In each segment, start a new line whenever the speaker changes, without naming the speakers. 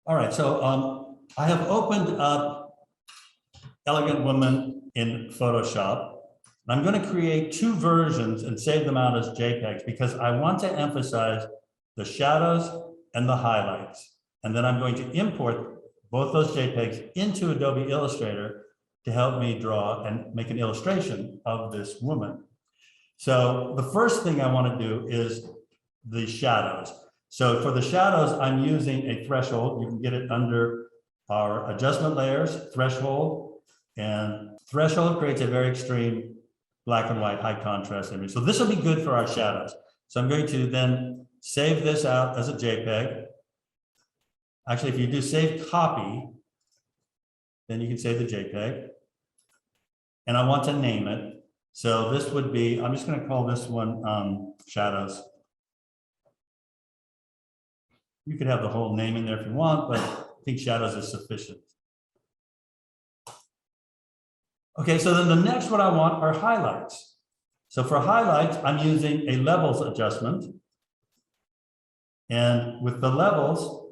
All right, so I have opened up Elegant Woman in Photoshop. I'm going to create two versions and save them out as JPEGs because I want to emphasize the shadows and the highlights. And then I'm going to import both those JPEGs into Adobe Illustrator to help me draw and make an illustration of this woman. So the first thing I want to do is the shadows. So for the shadows, I'm using a threshold. You can get it under our adjustment layers, threshold, and threshold creates a very extreme black and white high contrast image. So this will be good for our shadows. So I'm going to then save this out as a JPEG. Actually, if you do save copy, then you can save the JPEG. And I want to name it. So this would be, I'm just going to call this one shadows. You could have the whole name in there if you want, but I think shadows is sufficient. Okay, so then the next one I want are highlights. So for highlights, I'm using a levels adjustment. And with the levels,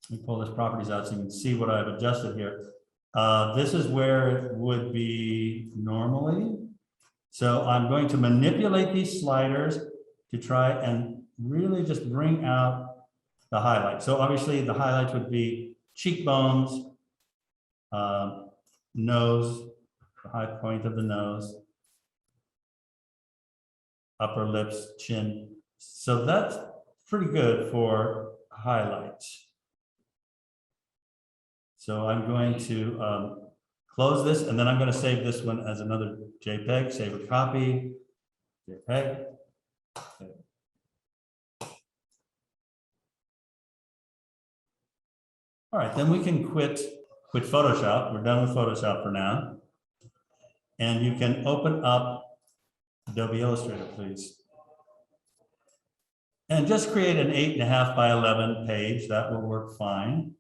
let me pull this properties out so you can see what I've adjusted here. This is where it would be normally. So I'm going to manipulate these sliders to try and really just bring out the highlights. So obviously the highlights would be cheekbones, nose, the high point of the nose, upper lips, chin. So that's pretty good for highlights. So I'm going to close this, and then I'm going to save this one as another JPEG, save a copy, JPEG. Okay. All right, then we can quit Photoshop. We're done with Photoshop for now. And you can open up Adobe Illustrator, please. And just create an 8.5 by 11 page. That will work fine.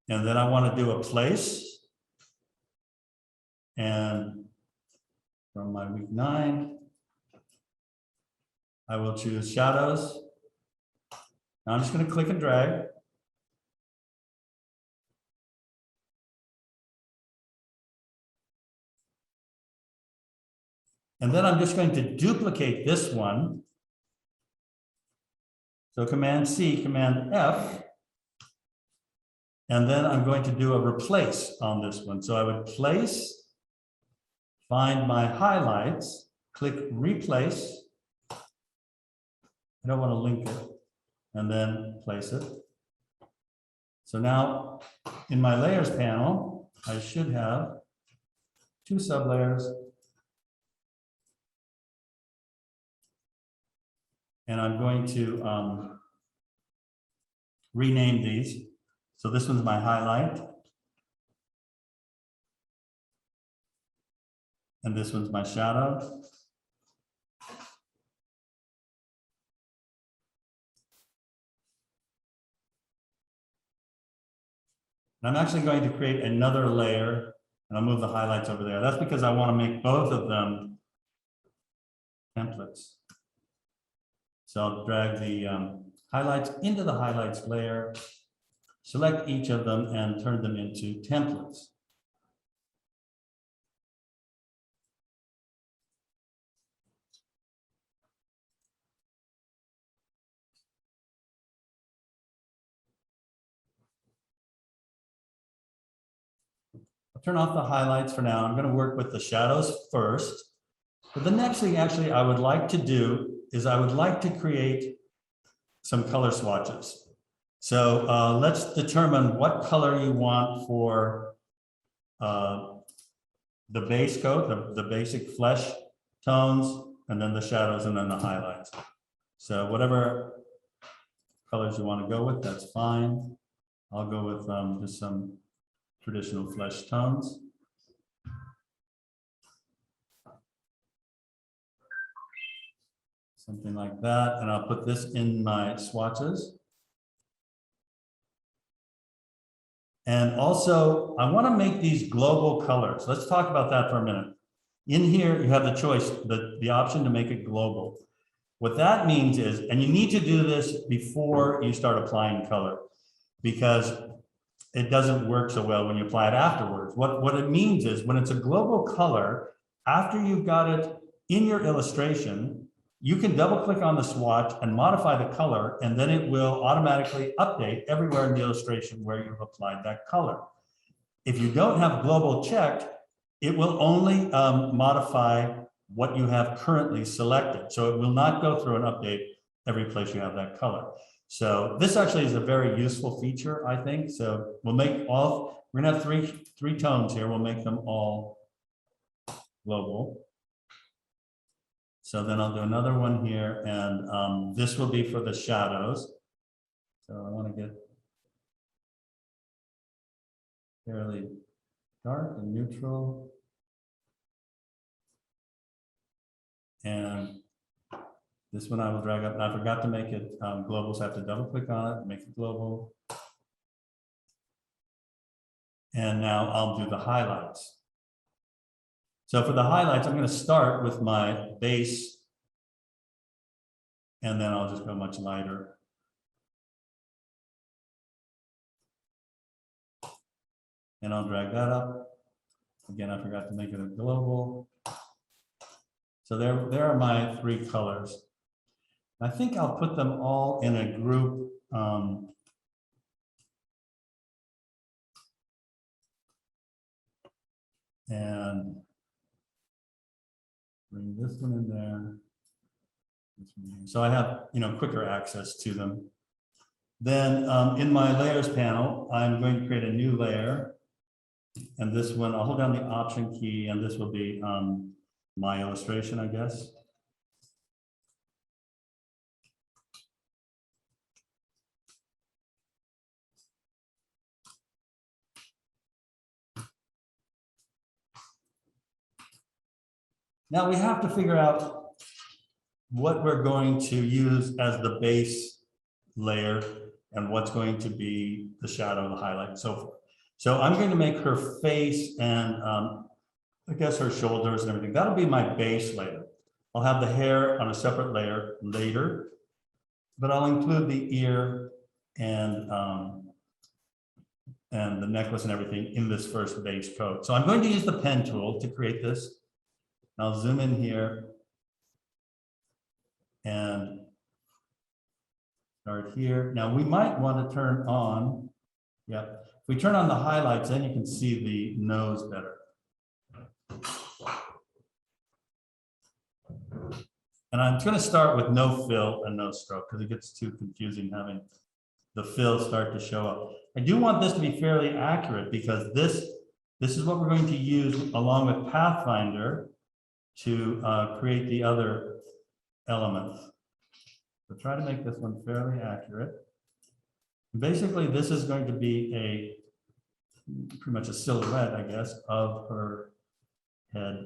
And then I want to do a place. And from my week 9, I will choose shadows. Now I'm just going to click and drag. And then I'm just going to duplicate this one. So Command C, Command F. And then I'm going to do a replace on this one. So I would place, find my highlights, click replace. I don't want to link it, and then place it. So now in my layers panel, I should have 2 sublayers. And I'm going to rename these. So this one's my highlight. And this one's my shadow. And I'm actually going to create another layer, and I'll move the highlights over there. That's because I want to make both of them templates. So I'll drag the highlights into the highlights layer, select each of them, and turn them into templates. I'll turn off the highlights for now. I'm going to work with the shadows first. But the next thing actually I would like to do is I would like to create some color swatches. So let's determine what color you want for the base coat, the basic flesh tones, and then the shadows, and then the highlights. So whatever colors you want to go with, that's fine. I'll go with just some traditional flesh tones. Something like that, and I'll put this in my swatches. And also, I want to make these global colors. Let's talk about that for a minute. In here, you have the choice, the option to make it global. What that means is, and you need to do this before you start applying color, because it doesn't work so well when you apply it afterwards. What it means is when it's a global color, after you've got it in your illustration, you can double click on the swatch and modify the color, and then it will automatically update everywhere in the illustration where you've applied that color. If you don't have global checked, it will only modify what you have currently selected. So it will not go through and update every place you have that color. So this actually is a very useful feature, I think. So we'll make all, we're gonna have three tones here. We'll make them all global. So then I'll do another one here, and this will be for the shadows. So I want to get fairly dark and neutral. And this one I will drag up, and I forgot to make it global, so I have to double click on it, make it global. And now I'll do the highlights. So for the highlights, I'm going to start with my base, and then I'll just go much lighter. And I'll drag that up. Again, I forgot to make it a global. So there are my three colors. I think I'll put them all in a group. And bring this one in there. So I have, quicker access to them. Then in my layers panel, I'm going to create a new layer. And this one, I'll hold down the Option key, and this will be my illustration, I guess. Now we have to figure out what we're going to use as the base layer and what's going to be the shadow, the highlight, and so forth. So I'm going to make her face and I guess her shoulders and everything. That'll be my base layer. I'll have the hair on a separate layer later, but I'll include the ear and the necklace and everything in this first base coat. So I'm going to use the pen tool to create this. I'll zoom in here and start here. Now we might want to turn on, if we turn on the highlights, then you can see the nose better. And I'm going to start with no fill and no stroke because it gets too confusing having the fill start to show up. I do want this to be fairly accurate because this is what we're going to use along with Pathfinder to create the other elements. So try to make this one fairly accurate. Basically, this is going to be pretty much a silhouette, I guess, of her head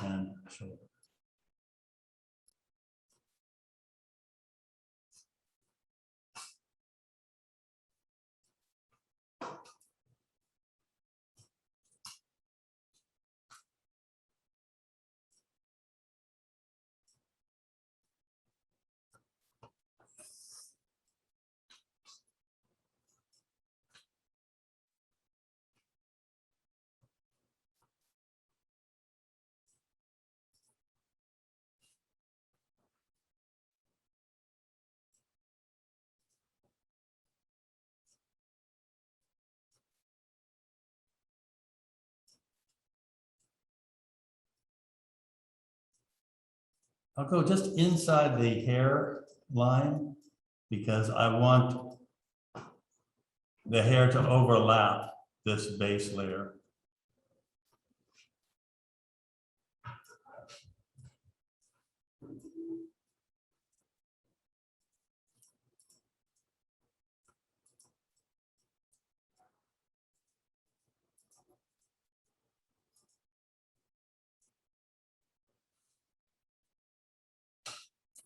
and shoulder. I'll go just inside the hair line because I want the hair to overlap this base layer.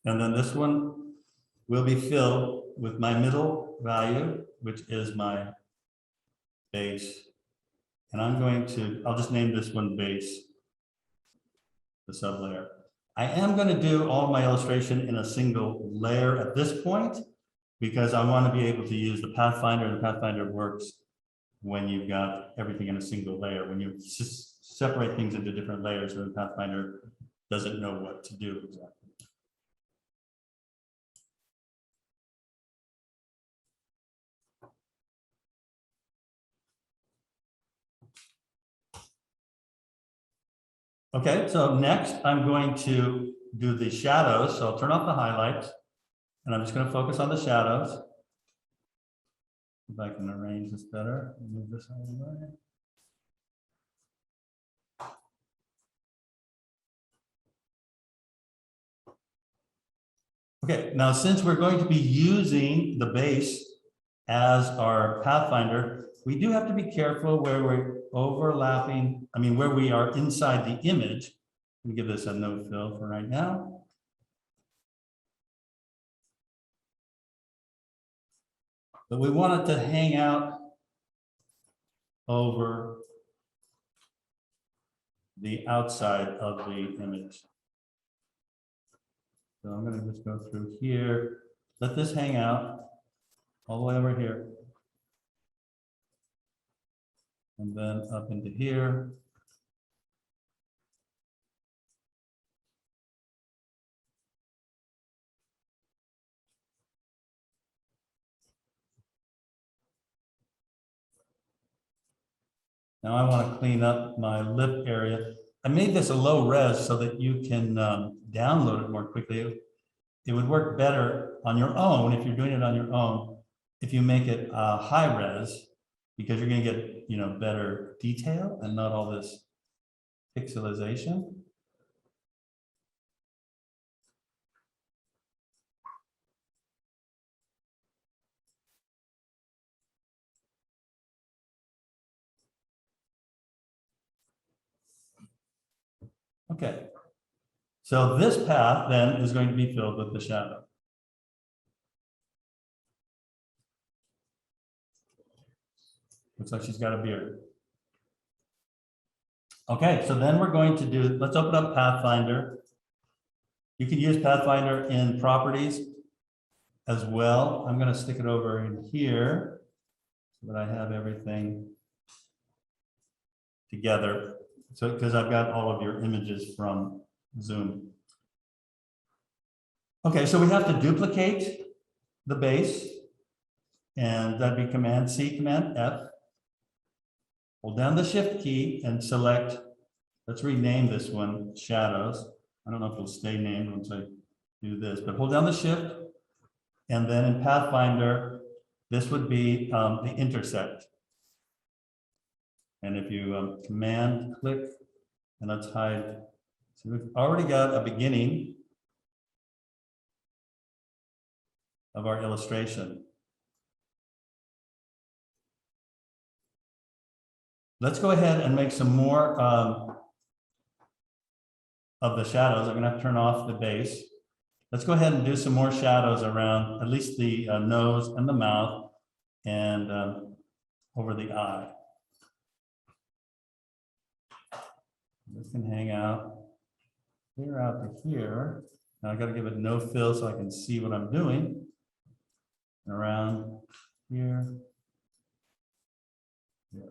And then this one will be filled with my middle value, which is my base. And I'm going to, I'll just name this one base, the sublayer. I am going to do all my illustration in a single layer at this point, because I want to be able to use the Pathfinder, and the Pathfinder works when you've got everything in a single layer. When you separate things into different layers, then the Pathfinder doesn't know what to do exactly. Okay, so next I'm going to do the shadows. So I'll turn off the highlights and I'm just going to focus on the shadows. If I can arrange this better, move this out of the way. Okay, now since we're going to be using the base as our Pathfinder, we do have to be careful where we're overlapping, where we are inside the image. Let me give this a no fill for right now. But we want it to hang out over the outside of the image. So I'm going to just go through here, let this hang out all the way over here. And then up into here. Now I want to clean up my lip area. I made this a low res so that you can download it more quickly. It would work better on your own if you're doing it on your own. If you make it high res, because you're going to get better detail and not all this pixelization. Okay, so this path then is going to be filled with the shadow. Looks like she's got a beard. Okay, so then we're going to do, let's open up Pathfinder. You can use Pathfinder in properties as well. I'm going to stick it over in here so that I have everything together. So, because I've got all of your images from Zoom. Okay, so we have to duplicate the base, and that'd be Command C, Command F. Hold down the Shift key and select, let's rename this one Shadows. I don't know if it'll stay named once I do this, but hold down the Shift, and then in Pathfinder, this would be the intersect. And if you Command click, and let's hide. So we've already got a beginning of our illustration. Let's go ahead and make some more of the shadows. I'm going to have to turn off the base. Let's go ahead and do some more shadows around at least the nose and the mouth and over the eye. This can hang out clear out to here. Now I got to give it no fill so I can see what I'm doing. Around here. Yeah.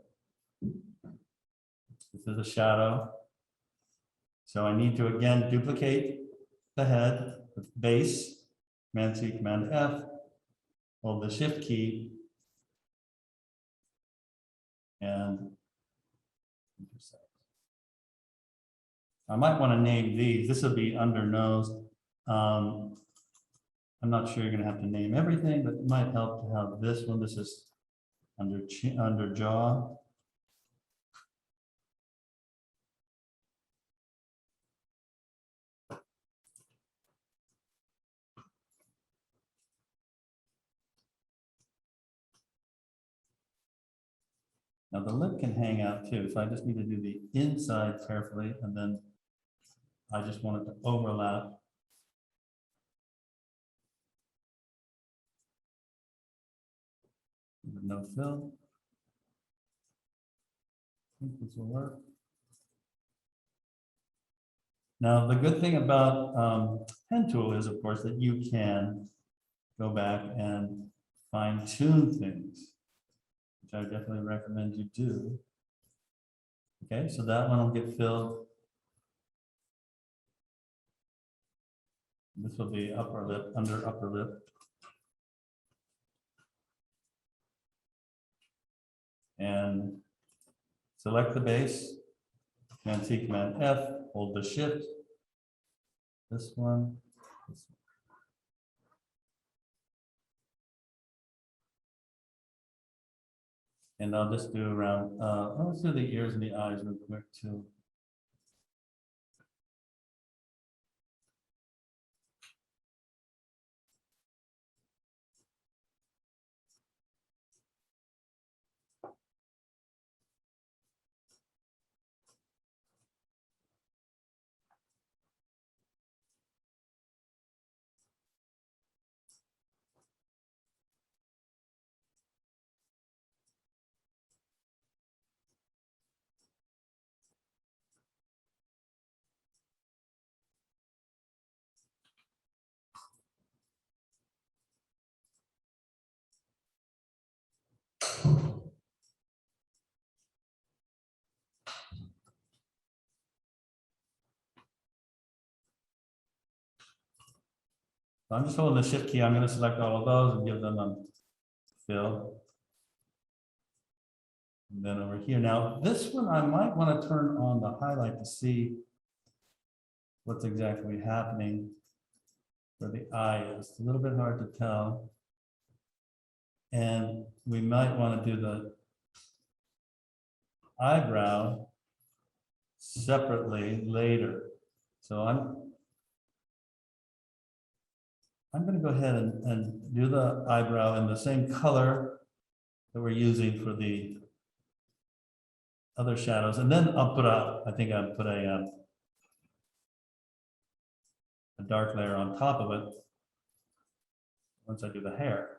This is a shadow. So I need to again duplicate the head with base, Command C, Command F, hold the Shift key, and intersect. I might want to name these. This will be under nose. I'm not sure you're going to have to name everything, but it might help to have this one. This is under chin, under jaw. Now the lip can hang out too, so I just need to do the inside carefully, and then I just want it to overlap. No fill. think this will work. Now, the good thing about pen tool is, of course, that you can go back and fine tune things, which I definitely recommend you do. Okay, so that one will get filled. This will be upper lip, under upper lip. And select the base, Command C, Command F, hold the shift. This one. This one. And I'll just do around, let's do the ears and the eyes real quick too. So I'm just holding the shift key. I'm going to select all of those and give them a fill. And then over here. Now, this one, I might want to turn on the highlight to see what's exactly happening where the eye is. It's a little bit hard to tell. And we might want to do the eyebrow separately later. So I'm going to go ahead and do the eyebrow in the same color that we're using for the other shadows. And then I'll put I think I'll put a dark layer on top of it once I do the hair.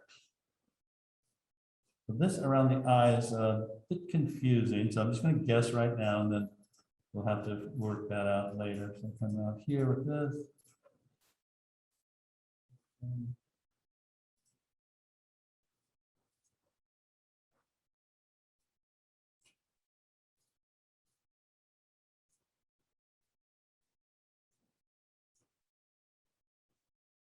So this around the eye is a bit confusing. So I'm just going to guess right now, and then we'll have to work that out later. So come out here with this.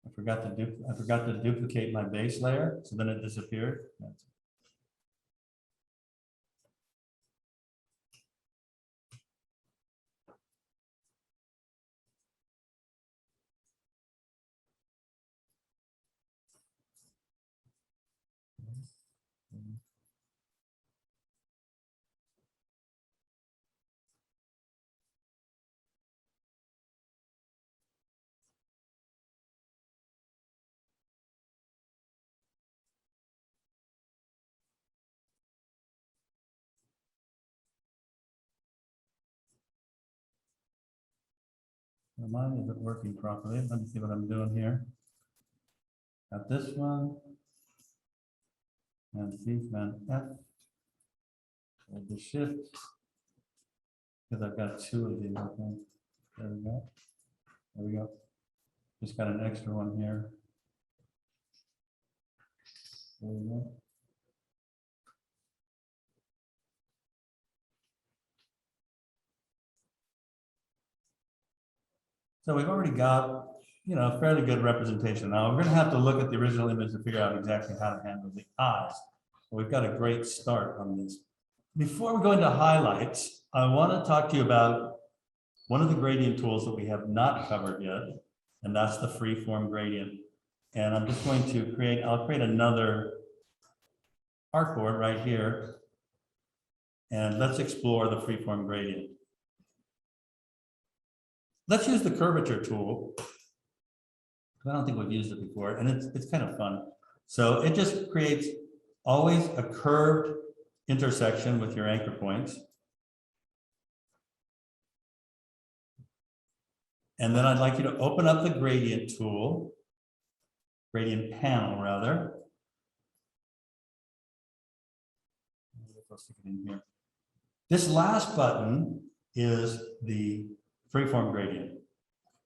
I forgot to duplicate my base layer, so then it disappeared. Mine isn't working properly. Let me see what I'm doing here. Got this one. And C, Command F. Hold the shift. Because I've got two of these, I think. There we go. There we go. Just got an extra one here. There we go. So we've already got, a fairly good representation. Now we're going to have to look at the original image to figure out exactly how to handle the eyes. But we've got a great start on this. Before we go into highlights, I want to talk to you about one of the gradient tools that we have not covered yet, and that's the freeform gradient. And I'm just going to I'll create another artboard right here, and let's explore the freeform gradient. Let's use the curvature tool. I don't think we've used it before, and it's kind of fun. So it just creates always a curved intersection with your anchor points. And then I'd like you to open up the gradient tool, gradient panel rather. I'll stick it in here. This last button is the freeform gradient.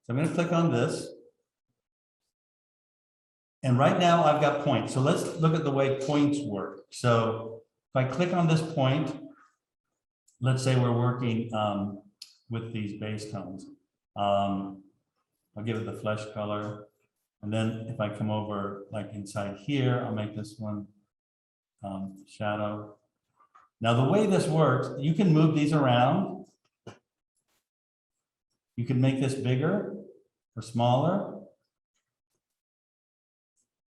So I'm going to click on this. And right now I've got points. So let's look at the way points work. So if I click on this point, let's say we're working with these base tones. I'll give it the flesh color. And then if I come over like inside here, I'll make this one shadow. Now the way this works, you can move these around. You can make this bigger or smaller.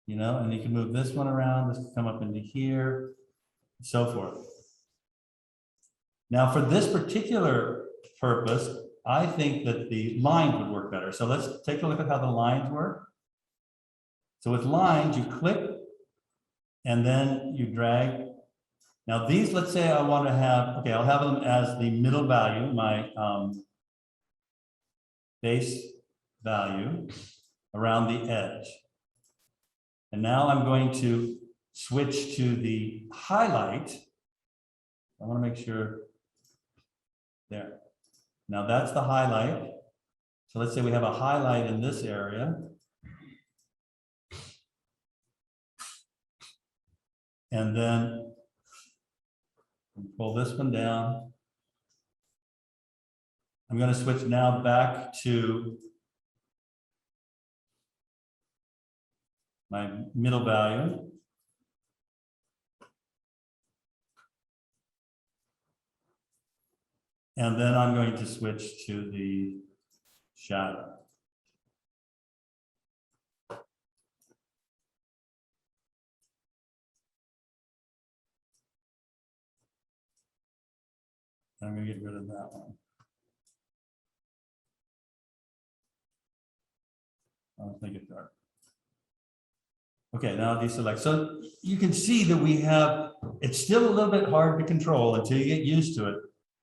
You know, and you can move this one around, this can come up into here, and so forth. Now for this particular purpose, I think that the lines would work better. So let's take a look at how the lines work. So with lines, you click and then you drag. Now these, let's say I want to have, okay, I'll have them as the middle value, my base value around the edge. And now I'm going to switch to the highlight. I want to make sure there. Now that's the highlight. So let's say we have a highlight in this area. And then pull this one down. I'm going to switch now back to my middle value. And then I'm going to switch to the shadow. I'm going to get rid of that one. I'll make it dark. Okay, now deselect. So you can see that we have, it's still a little bit hard to control until you get used to it,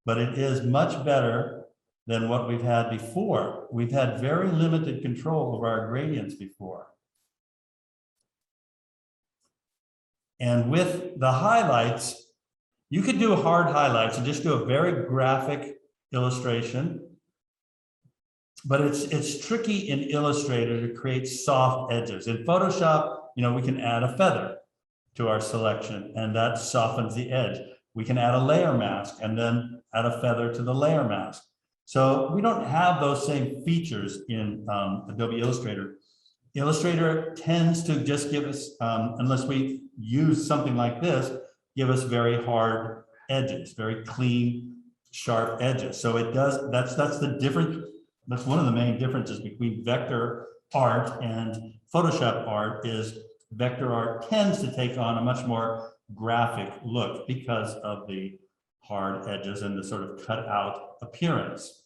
but it is much better than what we've had before. We've had very limited control over our gradients before. And with the highlights, you could do hard highlights and just do a very graphic illustration. But it's tricky in Illustrator to create soft edges. In Photoshop, you know, we can add a feather to our selection and that softens the edge. We can add a layer mask and then add a feather to the layer mask. So we don't have those same features in Adobe Illustrator. Illustrator tends to just give us, unless we use something like this, give us very hard edges, very clean, sharp edges. So it does, that's the difference. That's one of the main differences between vector art and Photoshop art is vector art tends to take on a much more graphic look because of the hard edges and the sort of cut out appearance.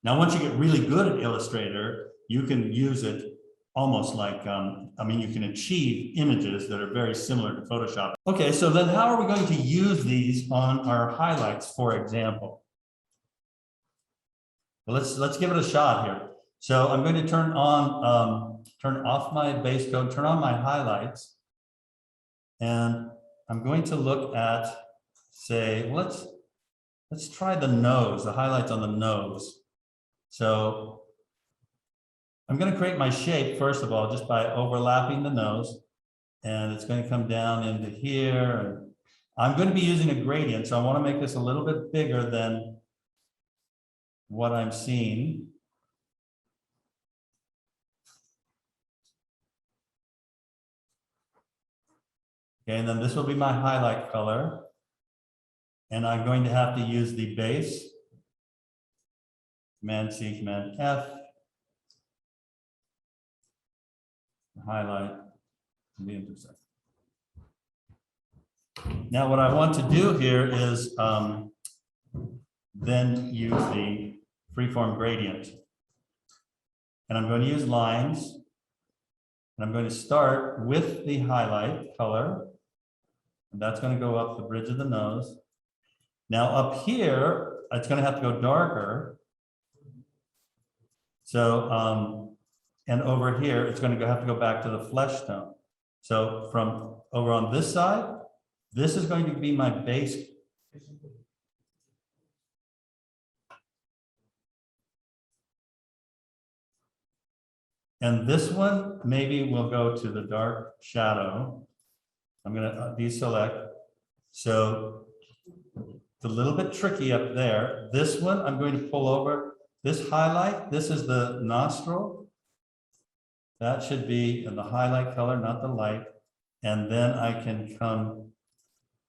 Now, once you get really good at Illustrator, you can use it almost like, I mean, you can achieve images that are very similar to Photoshop. Okay, so then how are we going to use these on our highlights, for example? Well, let's give it a shot here. So I'm going to turn off my base code, turn on my highlights, and I'm going to look at, say, let's try the nose, the highlights on the nose. So I'm going to create my shape, first of all, just by overlapping the nose, and it's going to come down into here. And I'm going to be using a gradient, so I want to make this a little bit bigger than what I'm seeing. Okay, and then this will be my highlight color. And I'm going to have to use the base, Command C, Command F, highlight, and the intersect. Now what I want to do here is then use the freeform gradient. And I'm going to use lines. And I'm going to start with the highlight color. And that's going to go up the bridge of the nose. Now up here, it's going to have to go darker. So, and over here, it's going to have to go back to the flesh tone. So from over on this side, this is going to be my base. And this one, maybe we'll go to the dark shadow. I'm gonna deselect. So it's a little bit tricky up there. This one, I'm going to pull over. This highlight, this is the nostril. That should be in the highlight color, not the light. And then I can come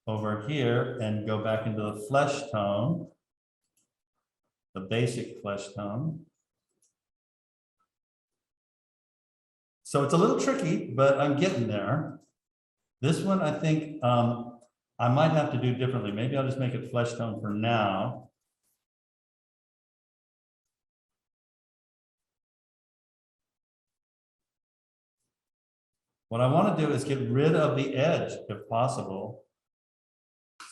over here and go back into the flesh tone, the basic flesh tone. So it's a little tricky, but I'm getting there. This one, I think I might have to do differently. Maybe I'll just make it flesh tone for now. What I want to do is get rid of the edge if possible.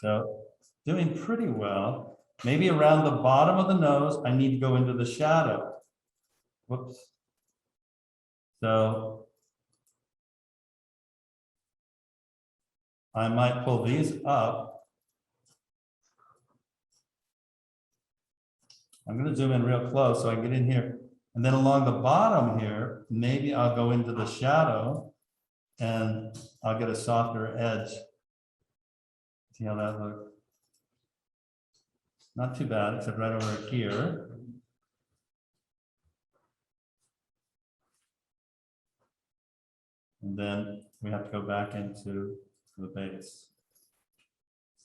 So doing pretty well. Maybe around the bottom of the nose, I need to go into the shadow. Whoops. So I might pull these up. I'm going to zoom in real close so I can get in here. And then along the bottom here, maybe I'll go into the shadow and I'll get a softer edge. See how that looks? Not too bad, except right over here. And then we have to go back into the base.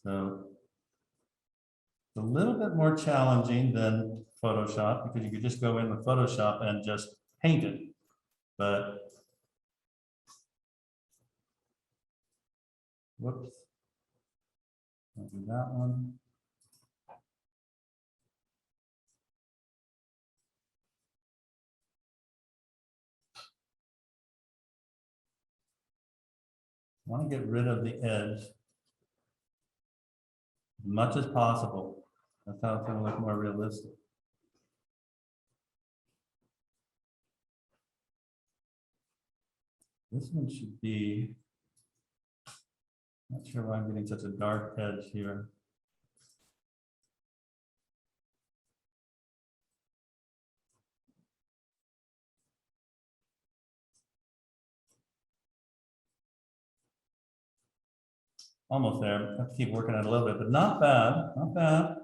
So it's a little bit more challenging than Photoshop because you could just go in with Photoshop and just paint it. But whoops, I'll do that one. I want to get rid of the edge as much as possible. That's how it's going to look more realistic. This one should be, not sure why I'm getting such a dark edge here. Almost there. I have to keep working on it a little bit, but not bad, not bad.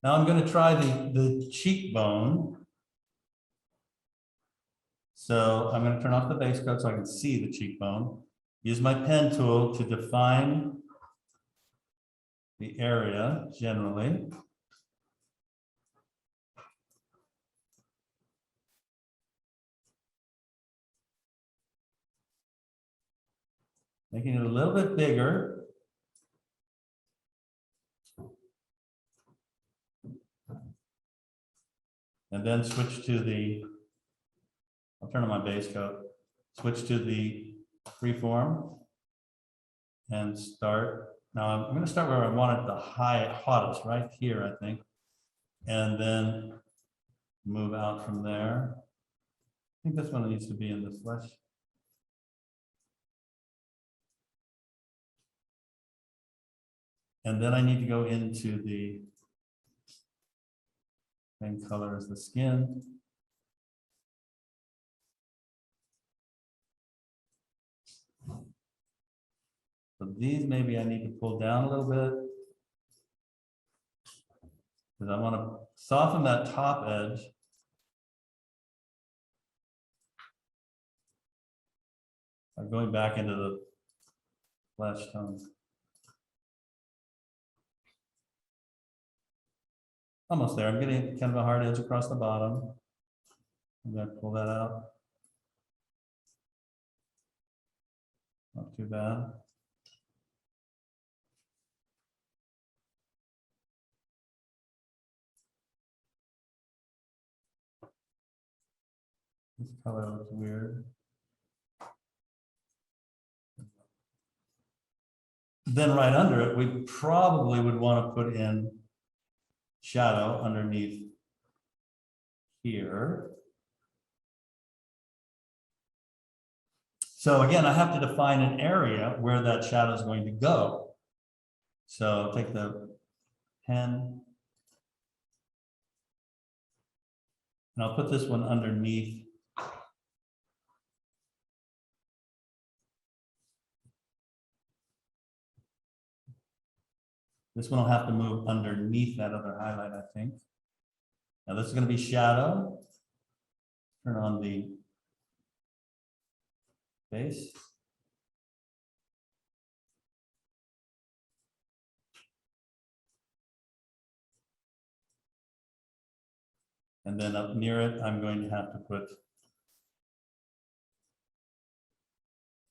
Now I'm going to try the cheekbone. So I'm going to turn off the base coat so I can see the cheekbone. Use my pen tool to define the area generally. Making it a little bit bigger. And then switch to the, I'll turn on my base coat, switch to the freeform and start. Now I'm going to start where I want it the hottest, right here, I think. And then move out from there. I think this one needs to be in the flesh. And then I need to go into the same color as the skin. So these maybe I need to pull down a little bit because I want to soften that top edge. I'm going back into the flesh tone. Almost there. I'm getting kind of a hard edge across the bottom. I'm going to pull that out. Not too bad. This color looks weird. Then right under it, we probably would want to put in shadow underneath here. So again, I have to define an area where that shadow is going to go. So take the pen And I'll put this one underneath. This one will have to move underneath that other highlight, I think. Now this is going to be shadow. Turn on the base. And then up near it, I'm going to have to put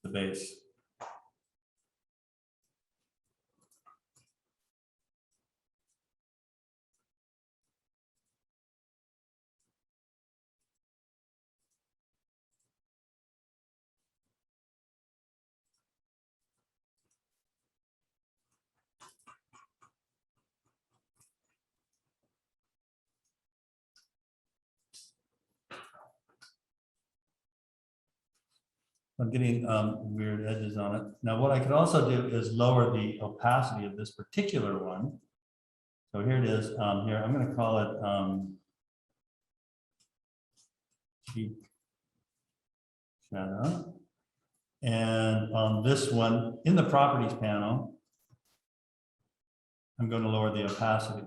the base. I'm getting weird edges on it. Now, what I could also do is lower the opacity of this particular one. So here it is. Here, I'm going to call it cheek shadow. And on this one, in the properties panel, I'm going to lower the opacity.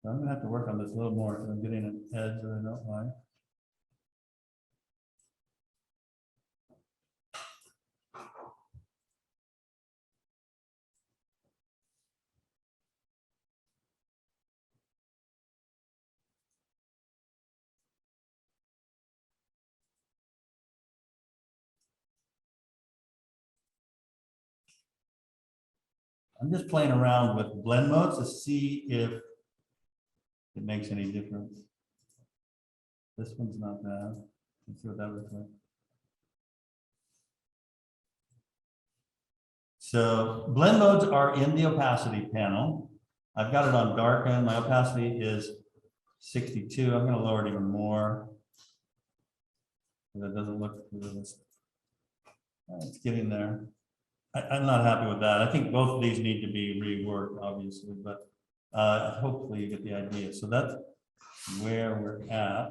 So I'm going to have to work on this a little more because I'm getting an edge that I don't like. I'm just playing around with blend modes to see if it makes any difference. This one's not bad. Let's see what that looks like. So blend modes are in the opacity panel. I've got it on darken. My opacity is 62. I'm going to lower it even more. That doesn't look realistic. It's getting there. I'm not happy with that. I think both of these need to be reworked, obviously, but hopefully you get the idea. So that's where we're at.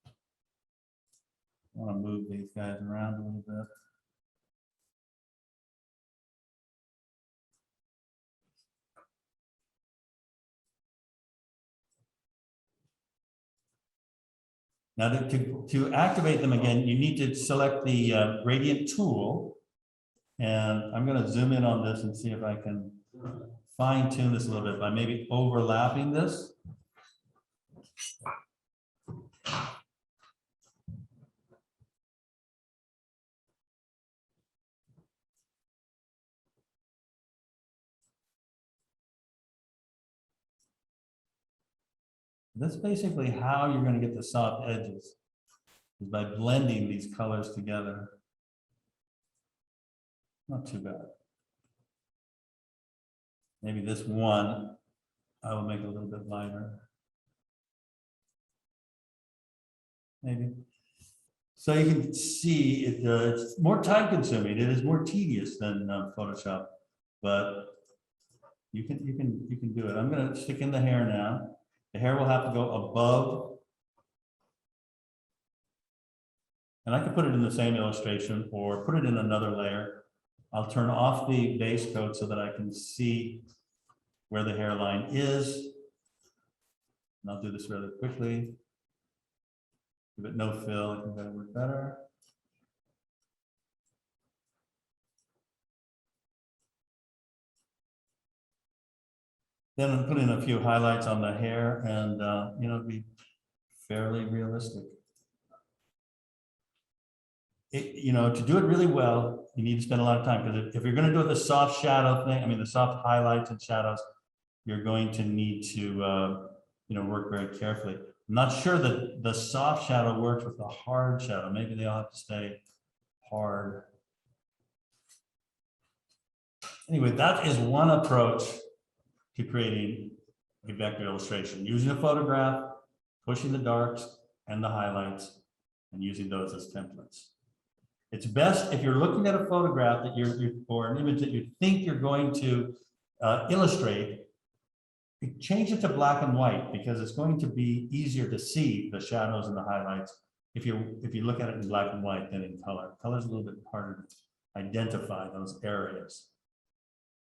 I want to move these guys around a little bit. Now to activate them again, you need to select the gradient tool. And I'm going to zoom in on this and see if I can fine tune this a little bit by maybe overlapping this. That's basically how you're going to get the soft edges, is by blending these colors together. Not too bad. Maybe this one, I will make a little bit lighter. Maybe. So you can see it's more time consuming. It is more tedious than Photoshop, but you can do it. I'm going to stick in the hair now. The hair will have to go above. And I could put it in the same illustration or put it in another layer. I'll turn off the base coat so that I can see where the hairline is. And I'll do this rather quickly. Give it no fill, I think that'll work better. Then I'm putting a few highlights on the hair and, you know, be fairly realistic. You know, to do it really well, you need to spend a lot of time because if you're going to do it the soft shadow thing, I mean, the soft highlights and shadows, you're going to need to, you know, work very carefully. I'm not sure that the soft shadow works with the hard shadow. Maybe they all have to stay hard. Anyway, that is one approach to creating a vector illustration, using a photograph, pushing the darks and the highlights, and using those as templates. It's best if you're looking at a photograph that or an image that you think you're going to illustrate, change it to black and white because it's going to be easier to see the shadows and the highlights if you look at it in black and white than in color. Color is a little bit harder to identify those areas.